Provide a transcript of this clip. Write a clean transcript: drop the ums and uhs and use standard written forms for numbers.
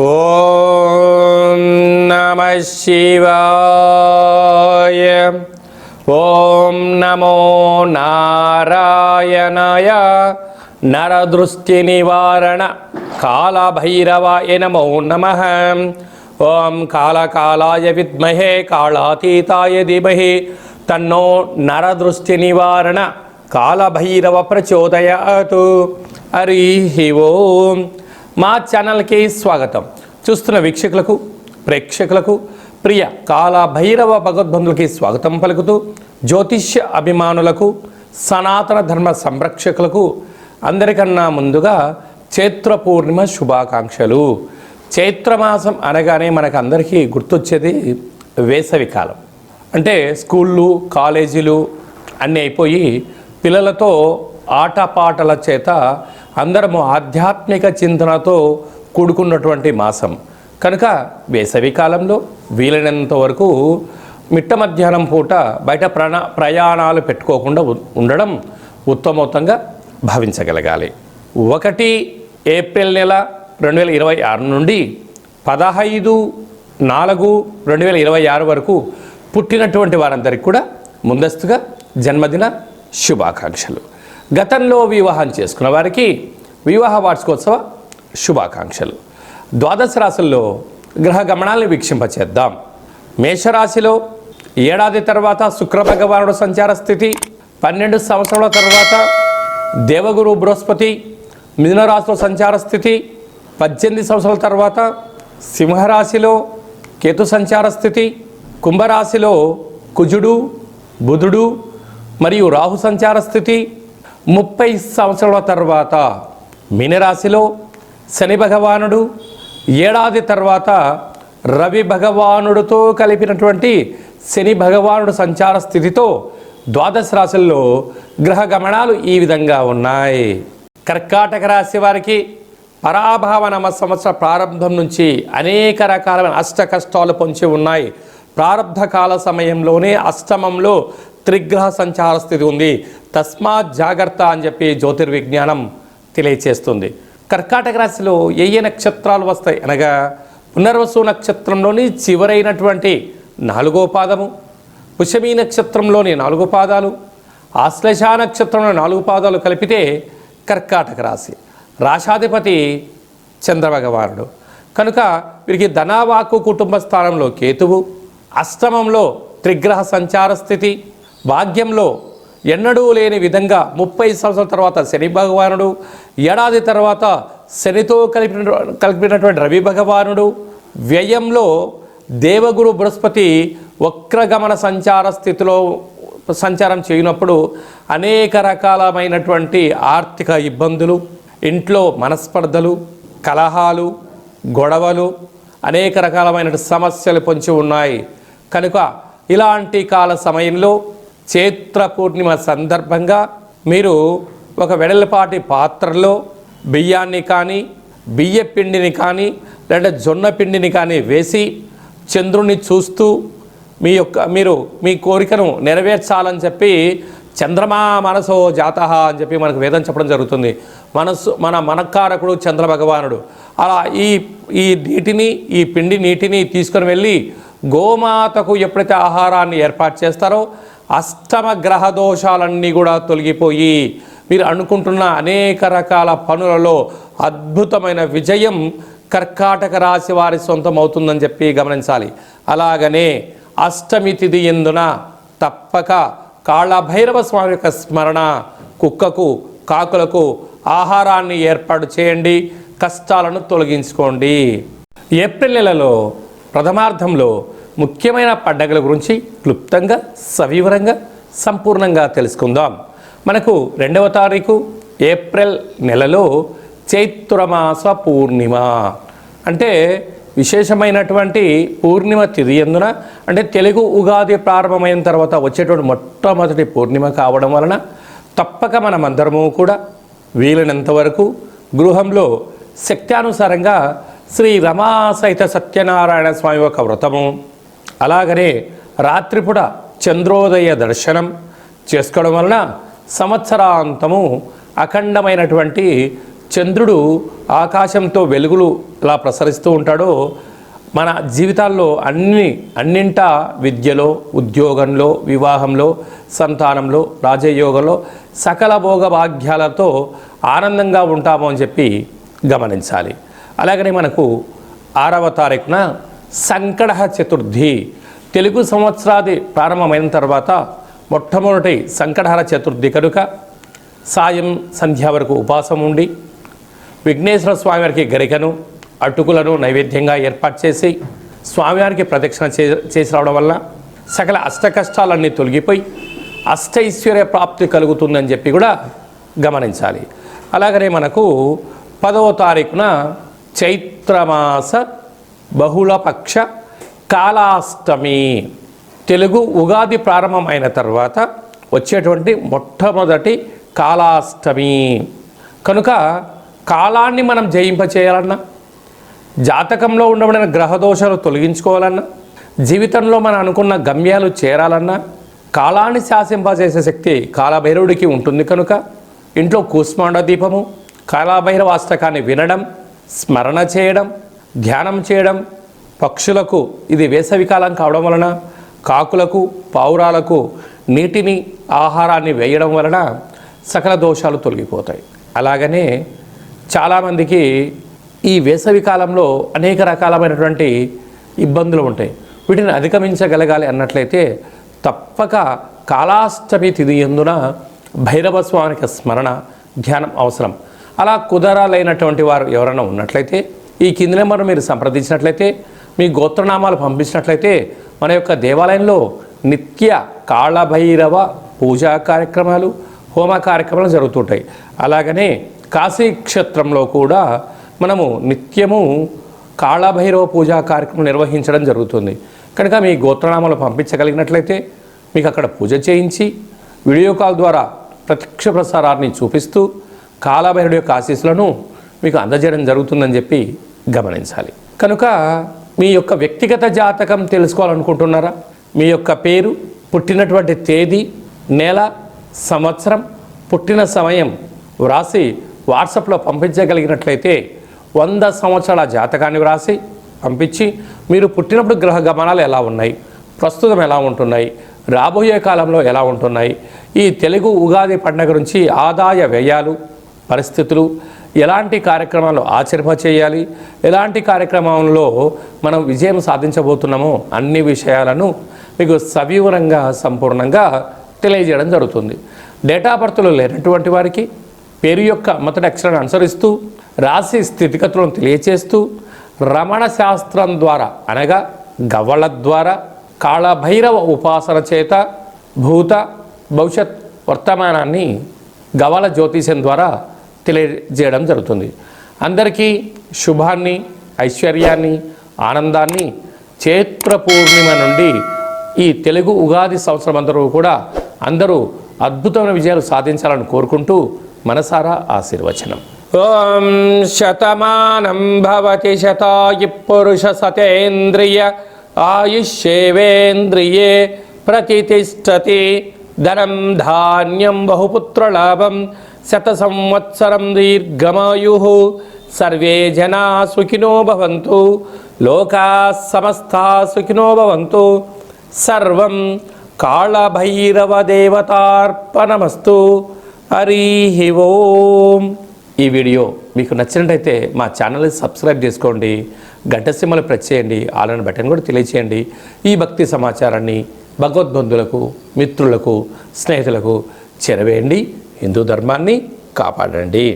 ఓం నమః శివాయ. ఓం నమో నారాయణాయ. నరదృష్టి నివారణ కాళభైరవాయ నమో నమః. ఓం కాళకాలాయ విద్మహే కాళాతీతాయ ధీమహి తన్నో నరదృష్టి నివారణ కాళభైరవ ప్రచోదయాతు. హరి ఓం. మా ఛానల్కి స్వాగతం. చూస్తున్న వీక్షకులకు, ప్రేక్షకులకు, ప్రియ కాళభైరవ భగవద్బంధులకి స్వాగతం పలుకుతూ, జ్యోతిష్య అభిమానులకు, సనాతన ధర్మ సంరక్షకులకు అందరికన్నా ముందుగా చైత్ర పూర్ణిమ శుభాకాంక్షలు. చైత్రమాసం అనగానే మనకు అందరికీ గుర్తొచ్చేది వేసవి కాలం. అంటే స్కూళ్ళు, కాలేజీలు అన్నీ అయిపోయి పిల్లలతో ఆటపాటల చేత అందరము ఆధ్యాత్మిక చింతనతో కూడుకున్నటువంటి మాసం కనుక వేసవి కాలంలో వీలైనంత వరకు మిట్ట మధ్యాహ్నం పూట బయట ప్రయాణాలు పెట్టుకోకుండా ఉండడం ఉత్తమోత్తంగా భావించగలగాలి. 1 ఏప్రిల్ నెల 2026 నుండి 15/4/2026 వరకు పుట్టినటువంటి వారందరికీ కూడా ముందస్తుగా జన్మదిన శుభాకాంక్షలు. గతంలో వివాహం చేసుకున్న వారికి వివాహ వార్షికోత్సవ శుభాకాంక్షలు. ద్వాదశ రాశుల్లో గ్రహ గమనాలను వీక్షింపచేద్దాం. మేషరాశిలో ఏడాది తర్వాత శుక్ర భగవానుడు సంచార స్థితి, 12 సంవత్సరాల తర్వాత దేవగురు బృహస్పతి మిథునరాశిలో సంచార స్థితి, 18 సంవత్సరాల తర్వాత సింహరాశిలో కేతు సంచార స్థితి, కుంభరాశిలో కుజుడు, బుధుడు మరియు రాహు సంచార స్థితి, 30 సంవత్సరాల తర్వాత మీనరాశిలో శని భగవానుడు, ఏడాది తర్వాత రవి భగవానుడితో కలిపినటువంటి శని భగవానుడు సంచార స్థితితో ద్వాదశ రాశుల్లో గ్రహ గమనాలు ఈ విధంగా ఉన్నాయి. కర్కాటక రాశి వారికి పరాభావ నమ సంవత్సర ప్రారంభం నుంచి అనేక రకాలైన అష్ట కష్టాలు పొంచి ఉన్నాయి. ప్రారంభ కాల సమయంలోనే అష్టమంలో త్రిగ్రహ సంచార స్థితి ఉంది. తస్మాత్ జాగ్రత్త అని చెప్పి జ్యోతిర్విజ్ఞానం తెలియచేస్తుంది. కర్కాటక రాశిలో ఏ నక్షత్రాలు వస్తాయి అనగా పునర్వసు నక్షత్రంలోని చివరైనటువంటి 4వ పాదము, పుష్యమీ నక్షత్రంలోని 4 పాదాలు, ఆశ్లేష నక్షత్రంలో 4 పాదాలు కలిపితే కర్కాటక రాశి. రాశాధిపతి చంద్రభగవానుడు కనుక వీరికి ధనవాకు కుటుంబ స్థానంలో కేతువు, అష్టమంలో త్రిగ్రహ సంచార స్థితి, భాగ్యంలో ఎన్నడూ లేని విధంగా 30 సంవత్సరాల తర్వాత శని భగవానుడు, ఏడాది తర్వాత శనితో కలిపినటువంటి రవి భగవానుడు, వ్యయంలో దేవగురు బృహస్పతి వక్రగమన సంచార స్థితిలో సంచారం చేయనప్పుడు అనేక రకాలమైనటువంటి ఆర్థిక ఇబ్బందులు, ఇంట్లో మనస్పర్ధలు, కలహాలు, గొడవలు, అనేక రకాలమైన సమస్యలు పొంచి ఉన్నాయి. కనుక ఇలాంటి కాల సమయంలో చైత్ర పూర్ణిమ సందర్భంగా మీరు ఒక వెడల్పాటి పాత్రలో బియ్యాన్ని కానీ, బియ్య పిండిని కానీ, లేదా జొన్న పిండిని కానీ వేసి చంద్రుని చూస్తూ మీరు మీ కోరికను నెరవేర్చాలని చెప్పి చంద్రమా మనసో జాతః అని చెప్పి మనకు వేదం చెప్పడం జరుగుతుంది. మన మనకారకుడు చంద్ర భగవానుడు. అలా ఈ పిండి నీటిని తీసుకొని వెళ్ళి గోమాతకు ఎప్పుడైతే ఆహారాన్ని ఏర్పాటు చేస్తారో అష్టమ గ్రహ దోషాలన్నీ కూడా తొలగిపోయి మీరు అనుకుంటున్న అనేక రకాల పనులలో అద్భుతమైన విజయం కర్కాటక రాశి వారి సొంతం అవుతుందని చెప్పి గమనించాలి. అలాగనే అష్టమి తిథి యందున తప్పక కాళభైరవ స్వామి యొక్క స్మరణ, కుక్కకు, కాకులకు ఆహారాన్ని ఏర్పాటు చేయండి, కష్టాలను తొలగించుకోండి. ఏప్రిల్ నెలలో ప్రథమార్థంలో ముఖ్యమైన పండగల గురించి క్లుప్తంగా, సవివరంగా, సంపూర్ణంగా తెలుసుకుందాం. మనకు 2వ తారీఖు ఏప్రిల్ నెలలో చైత్రమాస పూర్ణిమ అంటే విశేషమైనటువంటి పూర్ణిమ తిథి యందున, అంటే తెలుగు ఉగాది ప్రారంభమైన తర్వాత వచ్చేటువంటి మొట్టమొదటి పూర్ణిమ కావడం వలన తప్పక మనమందరము కూడా వీలైనంత వరకు గృహంలో శక్త్యానుసారంగా శ్రీ రమా సహిత సత్యనారాయణ స్వామి యొక్క వ్రతము, అలాగనే రాత్రిపూట చంద్రోదయ దర్శనం చేసుకోవడం వలన సంవత్సరాంతము అఖండమైనటువంటి చంద్రుడు ఆకాశంతో వెలుగులు ఎలా ప్రసరిస్తూ ఉంటాడో మన జీవితాల్లో అన్నింటా విద్యలో, ఉద్యోగంలో, వివాహంలో, సంతానంలో, రాజయోగంలో సకల భోగ భాగ్యాలతో ఆనందంగా ఉంటాము అని చెప్పి గమనించాలి. అలాగనే మనకు 6వ తారీఖున సంకటహ చతుర్థి, తెలుగు సంవత్సరాది ప్రారంభమైన తర్వాత మొట్టమొదటి సంకటహర చతుర్థి కనుక సాయం సంధ్య వరకు ఉపవాసం ఉండి విఘ్నేశ్వర స్వామివారికి గరికను, అటుకులను నైవేద్యంగా ఏర్పాటు చేసి స్వామివారికి ప్రదక్షిణ చేసి రావడం వల్ల సకల అష్ట కష్టాలన్నీ తొలగిపోయి అష్టైశ్వర్య ప్రాప్తి కలుగుతుందని చెప్పి కూడా గమనించాలి. అలాగనే మనకు 10వ తారీఖున చైత్రమాస బహుళపక్ష కాలాష్టమి, తెలుగు ఉగాది ప్రారంభం అయిన తర్వాత వచ్చేటువంటి మొట్టమొదటి కాలాష్టమి కనుక కాలాన్ని మనం జయింపచేయాలన్నా, జాతకంలో ఉండబడిన గ్రహదోషాలు తొలగించుకోవాలన్నా, జీవితంలో మనం అనుకున్న గమ్యాలు చేరాలన్నా కాలాన్ని శాసింపజేసే శక్తి కాలభైరవుడికి ఉంటుంది కనుక ఇంట్లో కూష్మాండ దీపము, కాలభైరవ అష్టకాన్ని వినడం, స్మరణ చేయడం, ధ్యానం చేయడం, పక్షులకు ఇది వేసవికాలం కావడం వలన కాకులకు, పావురాలకు నీటిని, ఆహారాన్ని వేయడం వలన సకల దోషాలు తొలగిపోతాయి. అలాగనే చాలామందికి ఈ వేసవి కాలంలో అనేక రకాలమైనటువంటి ఇబ్బందులు ఉంటాయి. వీటిని అధిగమించగలగాలి అన్నట్లయితే తప్పక కాలాష్టమి తిథి యందున భైరవ స్వామికి స్మరణ, ధ్యానం అవసరం. అలా కుదరాలైనటువంటి వారు ఎవరైనా ఉన్నట్లయితే ఈ కింది నెంబర్ మీరు సంప్రదించినట్లయితే, మీ గోత్రనామాలు పంపించినట్లయితే మన యొక్క దేవాలయంలో నిత్య కాళభైరవ పూజా కార్యక్రమాలు, హోమ కార్యక్రమాలు జరుగుతుంటాయి. అలాగనే కాశీ క్షేత్రంలో కూడా మనము నిత్యము కాళభైరవ పూజా కార్యక్రమం నిర్వహించడం జరుగుతుంది. కనుక మీ గోత్రనామాలు పంపించగలిగినట్లయితే మీకు అక్కడ పూజ చేయించి వీడియో కాల్ ద్వారా ప్రత్యక్ష ప్రసారాన్ని చూపిస్తూ కాళభైరవుడి యొక్క ఆశీస్సులను మీకు అందజేయడం జరుగుతుందని చెప్పి గమనించాలి. కనుక మీ యొక్క వ్యక్తిగత జాతకం తెలుసుకోవాలనుకుంటున్నారా? మీ యొక్క పేరు, పుట్టినటువంటి తేదీ, నెల, సంవత్సరం, పుట్టిన సమయం వ్రాసి వాట్సాప్లో పంపించగలిగినట్లయితే 100 సంవత్సరాల జాతకాన్ని వ్రాసి పంపించి మీరు పుట్టినప్పుడు గ్రహ గమనాలు ఎలా ఉన్నాయి, ప్రస్తుతం ఎలా ఉంటున్నాయి, రాబోయే కాలంలో ఎలా ఉంటున్నాయి, ఈ తెలుగు ఉగాది పండుగ నుంచి ఆదాయ వ్యయాలు, పరిస్థితులు, ఎలాంటి కార్యక్రమాలు ఆచరింపచేయాలి, ఎలాంటి కార్యక్రమంలో మనం విజయం సాధించబోతున్నామో అన్ని విషయాలను మీకు సవివరంగా సంపూర్ణంగా తెలియజేయడం జరుగుతుంది. డేటా బర్త్లు లేనటువంటి వారికి పేరు యొక్క మొదటి అక్షరాన్ని అనుసరిస్తూ రాశి స్థితిగతులను తెలియచేస్తూ రమణ శాస్త్రం ద్వారా అనగా గవ్వల ద్వారా కాళభైరవ ఉపాసన చేత భూత భవిష్యత్ వర్తమానాన్ని గవ్వల జ్యోతిషం ద్వారా తెలియజేయడం జరుగుతుంది. అందరికీ శుభాన్ని, ఐశ్వర్యాన్ని, ఆనందాన్ని చైత్ర పూర్ణిమ నుండి ఈ తెలుగు ఉగాది సంవత్సరం అందరూ అద్భుతమైన విజయాలు సాధించాలని కోరుకుంటూ మనసారా ఆశీర్వచనం. ఓం శతమానం భవతి శతాయు పురుష సతేంద్రియ ఆయుష్యేవేంద్రియే ప్రతిష్టతి ధనం ధాన్యం బహుపుత్రలాభం శత సంవత్సరం దీర్ఘమాయు సర్వే జనా సుఖినో భవంతు లోకా సమస్తా సుఖినో భవంతు సర్వం కాళభైరవ దేవతార్పణమస్తు. హరి ఓం. ఈ వీడియో మీకు నచ్చినట్టయితే మా ఛానల్ని సబ్స్క్రైబ్ చేసుకోండి, గంట సింబల్ ప్రెస్ చేయండి, ఆలన బటన్ కూడా తెలియచేయండి. ఈ భక్తి సమాచారాన్ని భగవద్బంధులకు, మిత్రులకు, స్నేహితులకు చేరవేయండి. హిందూ ధర్మాన్ని కాపాడండి.